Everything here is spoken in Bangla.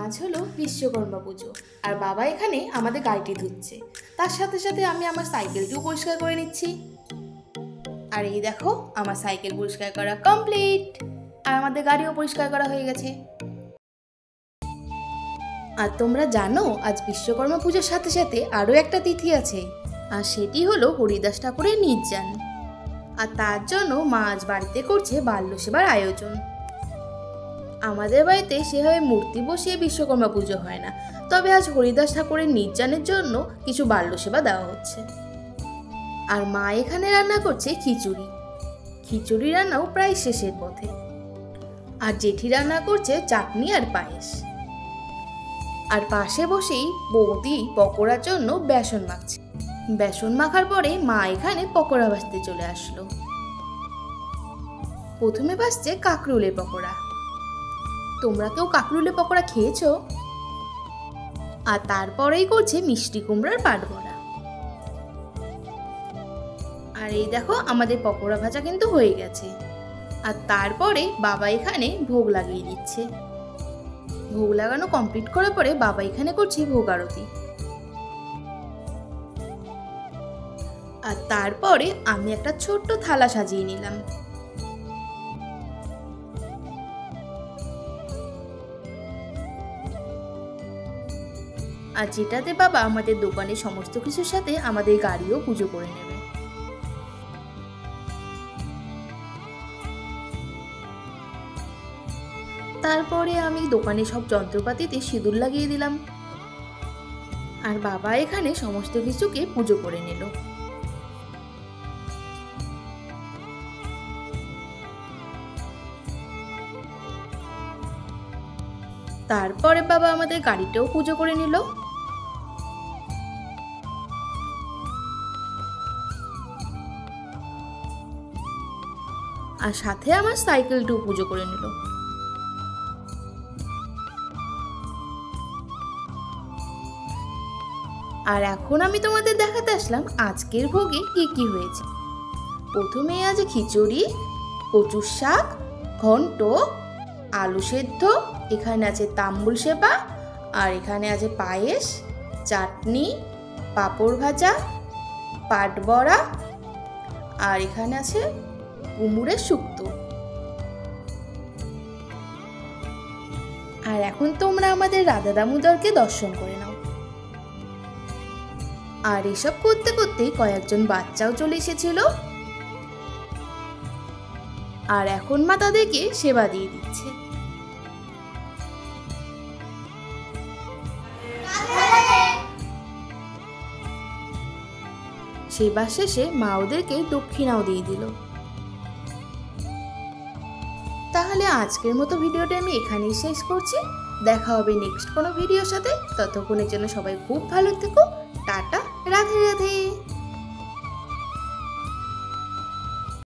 আজ হলো বিশ্বকর্মা পুজো আর বাবা এখানে আমাদের গাড়িটি ধুচ্ছে। তার সাথে সাথে আমি আমার সাইকেলটিও পরিষ্কার করে নিচ্ছি। আর এই দেখো আমার সাইকেল পরিষ্কার করা কমপ্লিট আর আমাদের গাড়িও পরিষ্কার করা হয়ে গেছে। আর তোমরা জানো আজ বিশ্বকর্মা পুজোর সাথে সাথে আরও একটা তিথি আছে, আর সেটি হলো হরিদাস ঠাকুরের নির্যান। আর তার জন্য মা আজ বাড়িতে করছে বাল্য সেবার আয়োজন। আমাদের বাড়িতে সেভাবে মূর্তি বসিয়ে বিশ্বকর্মা পুজো হয় না, তবে আজ হরিদাস ঠাকুরের নির্যানের জন্য কিছু বাল্য সেবা দেওয়া হচ্ছে। আর মা এখানে রান্না করছে খিচুড়ি। খিচুড়ি রান্নাও প্রায় শেষের পথে। আর জেঠি রান্না করছে চাটনি আর পায়েস। আর পাশে বসেই বৌদি পকোড়ার জন্য বেসন মাখছে। বেসন মাখার পরে মা এখানে পকোড়া ভাজতে চলে আসলো। প্রথমে ভাজছে কাঁকরোলের পকোড়া। তোমরা কেউ কাঁকরোলের পকোড়া খেয়েছো? আর তারপরেই করছে মিষ্টি কুমড়ার পাট বড়া। আর এই দেখো আমাদের পকোড়া ভাজা কিন্তু হয়ে গেছে। আর তারপরে বাবা এখানে ভোগ লাগিয়ে দিচ্ছে। ভোগ লাগানো কমপ্লিট করার পরে বাবা এখানে করছে ভোগ আরতি। আর তারপরে আমি একটা ছোট্ট থালা সাজিয়ে নিলাম। আর যেটাতে বাবা আমাদের দোকানের সমস্ত কিছুর সাথে আমাদের গাড়িও পুজো করে নেবে। তারপরে আমি দোকানে সব যন্ত্রপাতিতে সিঁদুর লাগিয়ে দিলাম। আর বাবা এখানে সমস্ত কিছুকে পুজো করে নিল। তারপরে বাবা আমাদের গাড়িটাও পুজো করে নিল। আর সাথে আমার সাইকেলটাও পুজো করে নিল। আর এখন আমি তোমাদের দেখাতে আসলাম আজকের ভোগে কি কি হয়েছে। প্রথমে আছে খিচুড়ি, কচুর শাক, ঘন্ট, আলু সেদ্ধ, এখানে আছে তাম্বুল সেবা, আর এখানে আছে পায়েস, চাটনি, পাঁপড় ভাজা, পাট বড়া, আর এখানে আছে কুমড়োর শুক্তো। আর এখন তোমরা আমাদের রাধা দামোদরকে দর্শন করে নাও। আর এসব করতে করতে কয়েকজন বাচ্চাও চলে এসেছিল। আর এখন মা তাদেরকে সেবা দিয়ে দিচ্ছে। সেবা শেষে মা ওদেরকে দক্ষিণাও দিয়ে দিল। তাহলে আজকের মতো ভিডিওটা আমি এখানেই শেষ করছি। দেখা হবে নেক্সট কোনো ভিডিওর সাথে। ততক্ষণের জন্য সবাই খুব ভালো থেকো। টাটা, রাধে রাধে।